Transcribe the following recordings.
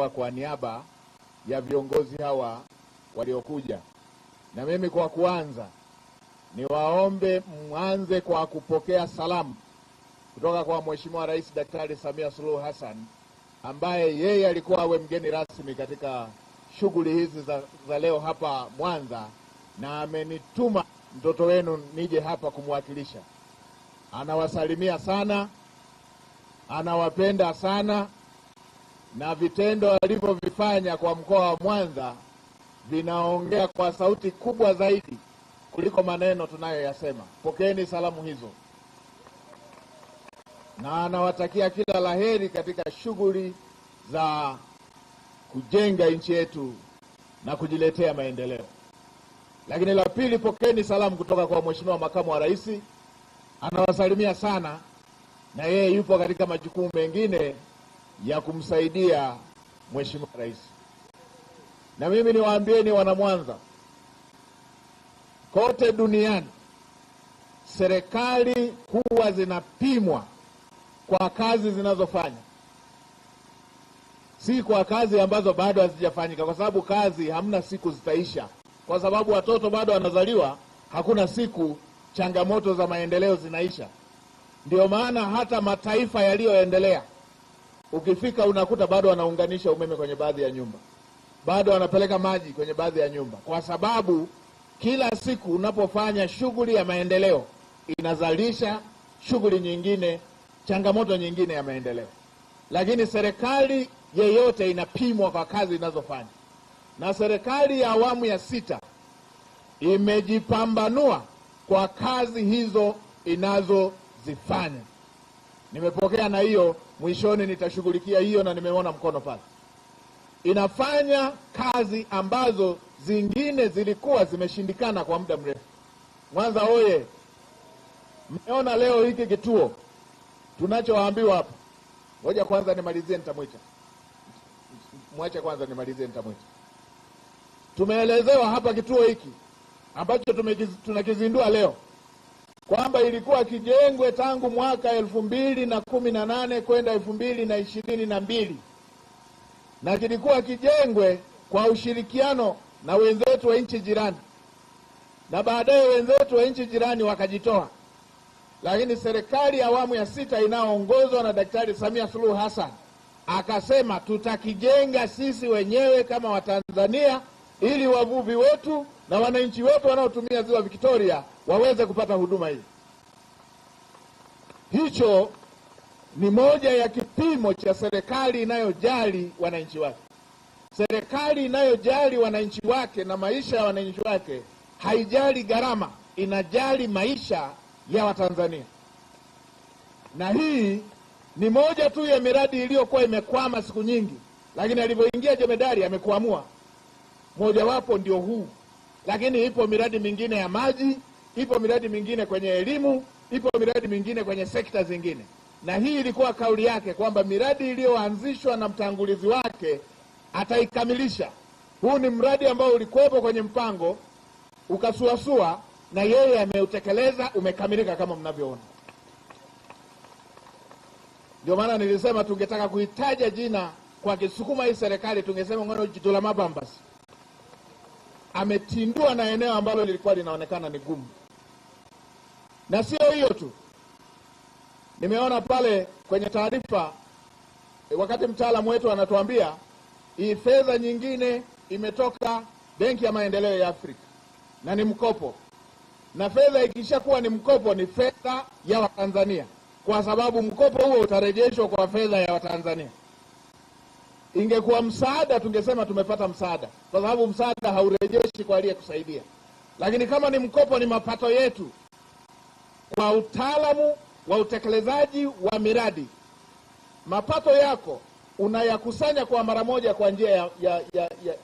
kwa niaba ya viongozi hawa waliokuja. Na mimi kwa kuanza niwaombe mwanze kwa kupokea salamu kutoka kwa Mheshimiwa Rais Daktari Samia Suluhu Hassan, ambaye yeye alikuwa awe mgeni rasmi katika shughuli hizi za leo hapa Mwanza, na amenituma mtoto wenu nije hapa kumwakilisha. Anawasalimia sana, anawapenda sana, na vitendo alivyovifanya kwa mkoa wa Mwanza vinaongea kwa sauti kubwa zaidi kuliko maneno tunayoyasema. Pokeeni salamu hizo, na anawatakia kila laheri katika shughuli za kujenga nchi yetu na kujiletea maendeleo. Lakini la pili, pokeeni salamu kutoka kwa Mheshimiwa Makamu wa Rais. Anawasalimia sana, na yeye yupo katika majukumu mengine ya kumsaidia Mheshimiwa Rais. Na mimi niwaambieni wana Mwanza, kote duniani serikali huwa zinapimwa kwa kazi zinazofanya, si kwa kazi ambazo bado hazijafanyika, kwa sababu kazi hamna siku zitaisha, kwa sababu watoto bado wanazaliwa, hakuna siku changamoto za maendeleo zinaisha. Ndio maana hata mataifa yaliyoendelea ukifika unakuta bado wanaunganisha umeme kwenye baadhi ya nyumba, bado wanapeleka maji kwenye baadhi ya nyumba, kwa sababu kila siku unapofanya shughuli ya maendeleo inazalisha shughuli nyingine, changamoto nyingine ya maendeleo. Lakini serikali yeyote inapimwa kwa kazi inazofanya, na serikali ya awamu ya 6 imejipambanua kwa kazi hizo inazozifanya. Nimepokea na hiyo, mwishoni nitashughulikia hiyo, na nimeona mkono pale. Inafanya kazi ambazo zingine zilikuwa zimeshindikana kwa muda mrefu. Mwanza oye! Mmeona leo hiki kituo tunachoambiwa hapa. Ngoja kwanza nimalizie, nitamwita. Mwache kwanza nimalizie, nitamwita. Tumeelezewa hapa kituo hiki ambacho tunakizindua leo kwamba ilikuwa kijengwe tangu mwaka 2018 kwenda 2022, na kilikuwa kijengwe kwa ushirikiano na wenzetu wa nchi jirani, na baadaye wenzetu wa nchi jirani wakajitoa. Lakini serikali ya awamu ya 6 inayoongozwa na Daktari Samia Suluhu Hassan akasema tutakijenga sisi wenyewe kama Watanzania, ili wavuvi wetu na wananchi wetu wanaotumia ziwa Victoria waweze kupata huduma hii. Hicho ni moja ya kipimo cha serikali inayojali wananchi wake. Serikali inayojali wananchi wake na maisha ya wananchi wake haijali gharama, inajali maisha ya Watanzania. Na hii ni moja tu ya miradi iliyokuwa imekwama siku nyingi, lakini alivyoingia jemedari amekuamua. Mojawapo ndio huu, lakini ipo miradi mingine ya maji, ipo miradi mingine kwenye elimu, ipo miradi mingine kwenye sekta zingine. Na hii ilikuwa kauli yake kwamba miradi iliyoanzishwa na mtangulizi wake ataikamilisha. Huu ni mradi ambao ulikuwepo kwenye mpango, ukasuasua, na yeye ameutekeleza, umekamilika kama mnavyoona. Ndio maana nilisema tungetaka kuitaja jina kwa Kisukuma hii serikali, tungesema ngono jitola mabambas. Ametindua na eneo ambalo lilikuwa linaonekana ni gumu. Na sio hiyo tu, nimeona pale kwenye taarifa wakati mtaalamu wetu anatuambia hii fedha nyingine imetoka Benki ya Maendeleo ya Afrika na ni mkopo. Na fedha ikishakuwa ni mkopo, ni fedha ya Watanzania, kwa sababu mkopo huo utarejeshwa kwa fedha ya Watanzania. Ingekuwa msaada tungesema tumepata msaada, kwa sababu msaada haurejeshi kwa aliyekusaidia. Lakini kama ni mkopo, ni mapato yetu kwa utaalamu wa utekelezaji wa miradi. Mapato yako unayakusanya kwa mara moja kwa njia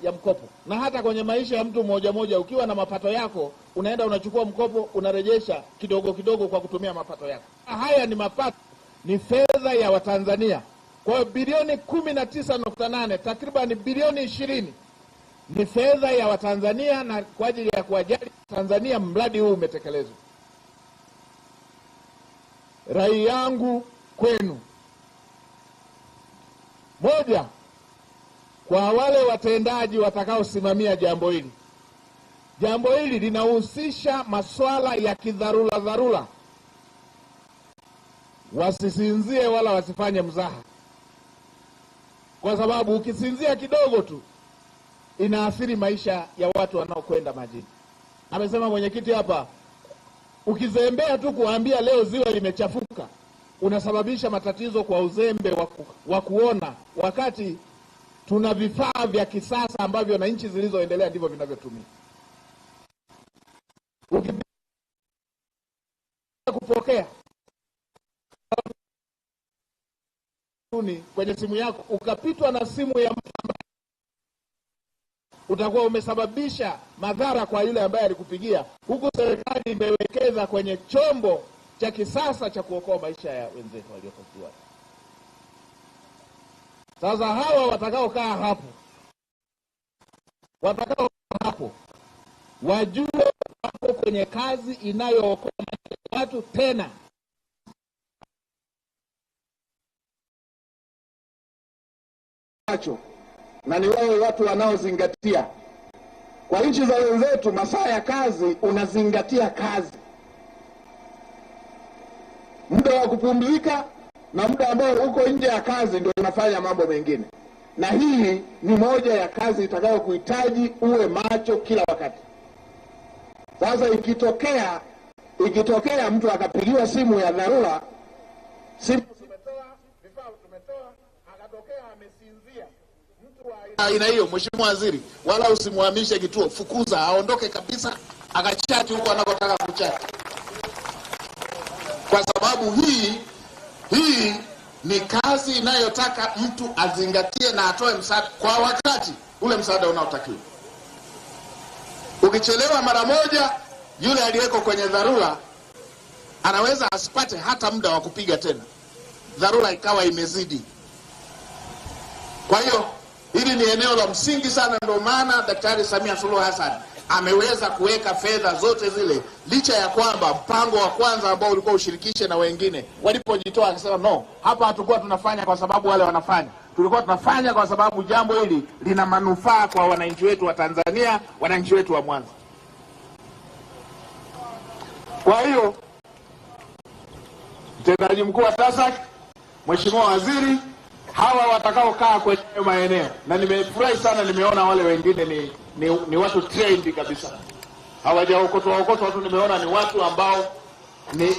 ya mkopo. Na hata kwenye maisha ya mtu mmoja mmoja, ukiwa na mapato yako, unaenda unachukua mkopo, unarejesha kidogo kidogo kwa kutumia mapato yako. Haya ni mapato, ni fedha ya Watanzania. Kwa hiyo bilioni 19.8, takriban bilioni 20 ni fedha ya Watanzania, na kwa ajili ya kuwajali Tanzania mradi huu umetekelezwa. Rai yangu kwenu, moja, kwa wale watendaji watakaosimamia jambo hili. Jambo hili linahusisha masuala ya kidharura. Wasisinzie wala wasifanye mzaha, kwa sababu ukisinzia kidogo tu inaathiri maisha ya watu wanaokwenda majini. Amesema mwenyekiti hapa, ukizembea tu kuambia leo ziwa limechafuka, unasababisha matatizo kwa uzembe wa kuona, wakati tuna vifaa vya kisasa ambavyo na nchi zilizoendelea ndivyo vinavyotumia. Kupokea kwenye simu yako ukapitwa na simu ya mtu, utakuwa umesababisha madhara kwa yule ambaye alikupigia, huku serikali imewekeza kwenye chombo cha kisasa cha kuokoa maisha ya wenzetu waliokofiwa. Sasa hawa watakaokaa hapo wajue wako kwenye kazi inayookoa maisha ya watu, tena na ni wao watu wanaozingatia. Kwa nchi za wenzetu masaa ya kazi unazingatia kazi, muda wa kupumzika na muda ambao uko nje ya kazi ndio unafanya mambo mengine. Na hii ni moja ya kazi itakayokuhitaji uwe macho kila wakati. Sasa ikitokea mtu akapigiwa simu ya dharura, simu tumetoa akatokea amesinzia, mtu wa aina hiyo, Mheshimiwa Waziri, wala usimhamishe kituo, fukuza, aondoke kabisa, akachati huko anakotaka kuchati. Kwa sababu hii ni kazi inayotaka mtu azingatie na atoe msaada kwa wakati ule msaada unaotakiwa. Ukichelewa mara moja, yule aliyeko kwenye dharura anaweza asipate hata muda wa kupiga tena, dharura ikawa imezidi. Kwa hiyo hili ni eneo la msingi sana, ndio maana Daktari Samia Suluhu Hassan ameweza kuweka fedha zote zile, licha ya kwamba mpango wa kwanza ambao ulikuwa ushirikishe na wengine walipojitoa akasema no, hapa hatakuwa tunafanya kwa sababu wale wanafanya, tulikuwa tunafanya kwa sababu jambo hili lina manufaa kwa wananchi wetu wa Tanzania, wananchi wetu wa Mwanza. Kwa hiyo mtendaji mkuu wa TASAC, Mheshimiwa Waziri, hawa watakaokaa kwenye maeneo, na nimefurahi sana nimeona wale wengine ni watu trained kabisa, hawajaokotwa tu, nimeona ni watu ambao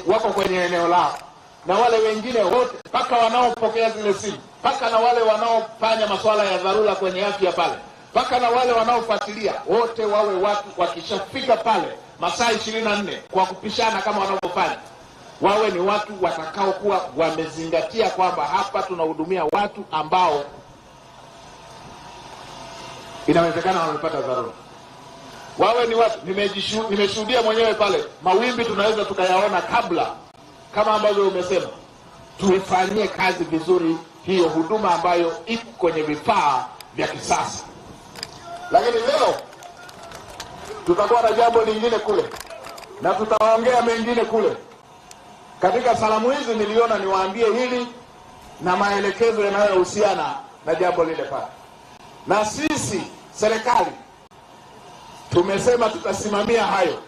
wako kwenye eneo lao, na wale wengine wote mpaka wanaopokea zile simu, mpaka na wale wanaofanya masuala ya dharura kwenye afya pale, mpaka na wale wanaofuatilia, wote wawe watu wakishafika pale masaa 24 kwa kupishana kama wanavyofanya, wawe ni watu watakao kuwa wamezingatia kwamba hapa tunahudumia watu ambao inawezekana wamepata dharura. Wawe ni watu, nimeshuhudia mwenyewe pale, mawimbi tunaweza tukayaona kabla, kama ambavyo umesema, tuifanyie kazi vizuri hiyo huduma ambayo iko kwenye vifaa vya kisasa. Lakini leo tutakuwa na jambo lingine kule, na tutaongea mengine kule. Katika salamu hizi niliona niwaambie hili na maelekezo yanayohusiana na jambo lile pale. Na sisi serikali tumesema tutasimamia hayo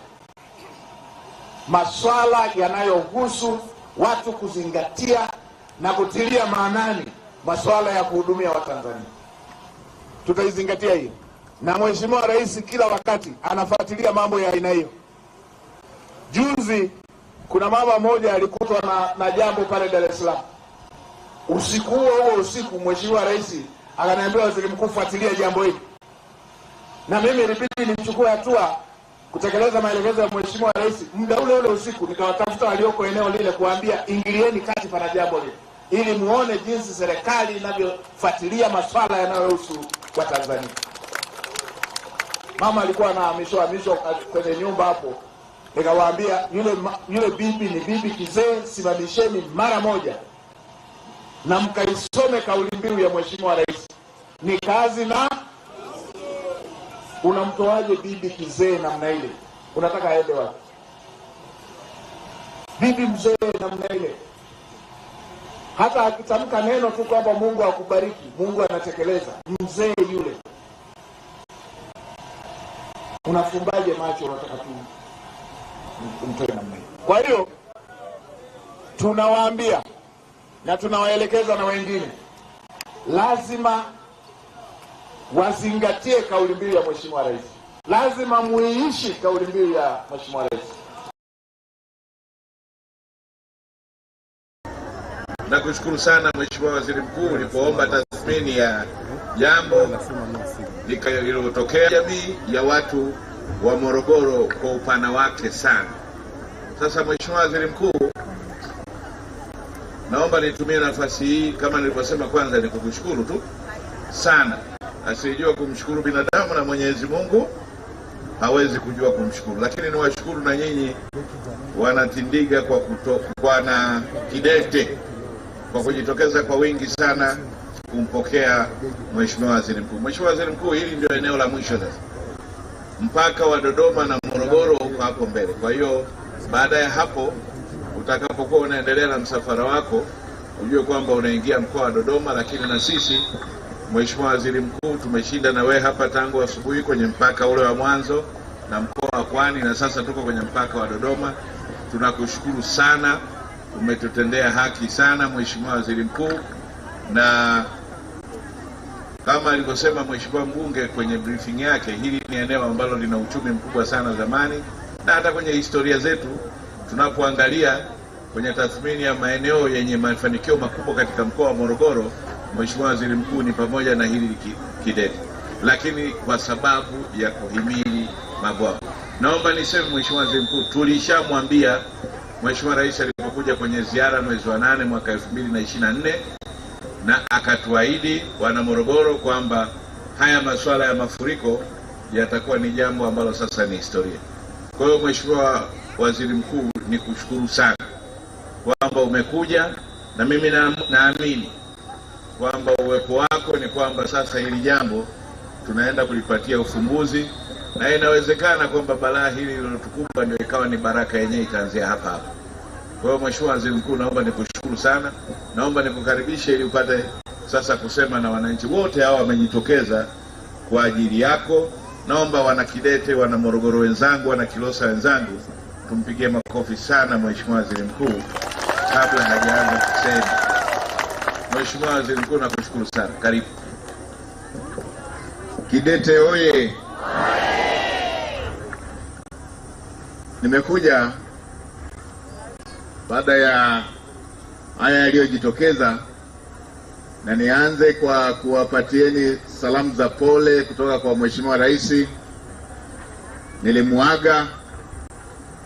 masuala yanayohusu watu kuzingatia na kutilia maanani masuala ya kuhudumia Watanzania. Tutaizingatia hiyo, na Mheshimiwa Rais kila wakati anafuatilia mambo ya aina hiyo. Juzi kuna mama moja alikutwa na jambo pale Dar es Salaam. Usiku huo Mheshimiwa Rais akaniambia, Waziri Mkuu, fuatilia jambo hili. Na mimi ilibidi nichukue hatua kutekeleza maelekezo ya Mheshimiwa Rais. Muda ule usiku nikawatafuta walioko eneo lile kuambia, ingilieni kati pana jambo hili, ili muone jinsi serikali inavyofuatilia masuala yanayohusu wa Tanzania. Mama alikuwa anahamishwa kwenye nyumba hapo. Nikawaambia, yule bibi ni bibi kizee, simamisheni mara moja na mkaisome kauli mbiu ya Mheshimiwa Rais, ni kazi na unamtoaje bibi kizee namna ile? Unataka aende wapi? Bibi mzee namna ile, hata akitamka neno tu kwamba Mungu akubariki, Mungu anatekeleza. Mzee yule unafumbaje macho unataka tu umtoe namna hiyo? Kwa hiyo tunawaambia na tunawaelekeza na wengine, lazima wazingatie kauli mbiu ya Mheshimiwa Rais, lazima muiishi kauli mbiu ya Mheshimiwa Rais. Nakushukuru sana Mheshimiwa Waziri Mkuu ulipoomba tathmini ya jambo lililotokea jamii ya watu wa Morogoro kwa upana wake sana. Sasa Mheshimiwa Waziri Mkuu, naomba nitumie nafasi hii kama nilivyosema, kwanza ni kukushukuru tu sana. Asijua kumshukuru binadamu na Mwenyezi Mungu hawezi kujua kumshukuru, lakini niwashukuru na nyinyi wanatindiga kwa na Kidete kwa kujitokeza kwa wingi sana kumpokea Mheshimiwa Waziri Mkuu. Mheshimiwa Waziri Mkuu, hili ndio eneo la mwisho sasa. Mpaka wa Dodoma na Morogoro uko hapo mbele. Kwa hiyo baada ya hapo utakapokuwa unaendelea na msafara wako, ujue kwamba unaingia mkoa wa Dodoma, lakini na sisi Mheshimiwa Waziri Mkuu tumeshinda na wewe hapa tangu asubuhi kwenye mpaka ule wa mwanzo na mkoa wa Pwani, na sasa tuko kwenye mpaka wa Dodoma. Tunakushukuru sana, umetutendea haki sana Mheshimiwa Waziri Mkuu, na kama alivyosema Mheshimiwa mbunge kwenye briefing yake, hili ni eneo ambalo lina uchumi mkubwa sana zamani, na hata kwenye historia zetu tunapoangalia kwenye tathmini ya maeneo yenye mafanikio makubwa katika mkoa wa Morogoro, Mheshimiwa Waziri Mkuu ni pamoja na hili Kidete, lakini kwa sababu ya kuhimili mabwawa. Naomba niseme Mheshimiwa Waziri Mkuu, tulishamwambia Mheshimiwa Rais alipokuja kwenye ziara mwezi wa 8 mwaka 2024, na akatuahidi wana Morogoro kwamba haya masuala ya mafuriko yatakuwa ni jambo ambalo sasa ni historia. Kwa hiyo Mheshimiwa Waziri Mkuu, ni kushukuru sana kwamba umekuja, na mimi naamini kwamba uwepo wako ni kwamba sasa hili jambo tunaenda kulipatia ufumbuzi, na inawezekana kwamba balaa hili lilotukumba ndio ikawa ni baraka yenyewe ikaanzia hapa hapa. Kwa hiyo Mheshimiwa Waziri Mkuu, naomba nikushukuru sana, naomba nikukaribishe ili upate sasa kusema na wananchi wote hao wamejitokeza kwa ajili yako. Naomba wana Kidete, wana Morogoro wenzangu, wana Kilosa wenzangu, tumpigie makofi sana Mheshimiwa Waziri Mkuu kabla hajaanza kusema. Mheshimiwa Waziri Mkuu, nakushukuru sana. Karibu. Kidete oye! Nimekuja baada ya haya yaliyojitokeza, na nianze kwa kuwapatieni salamu za pole kutoka kwa Mheshimiwa Rais. Nilimuaga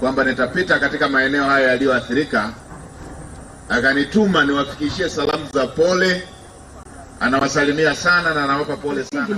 kwamba nitapita katika maeneo haya yaliyoathirika, akanituma niwafikishie salamu za pole. Anawasalimia sana na anawapa pole sana.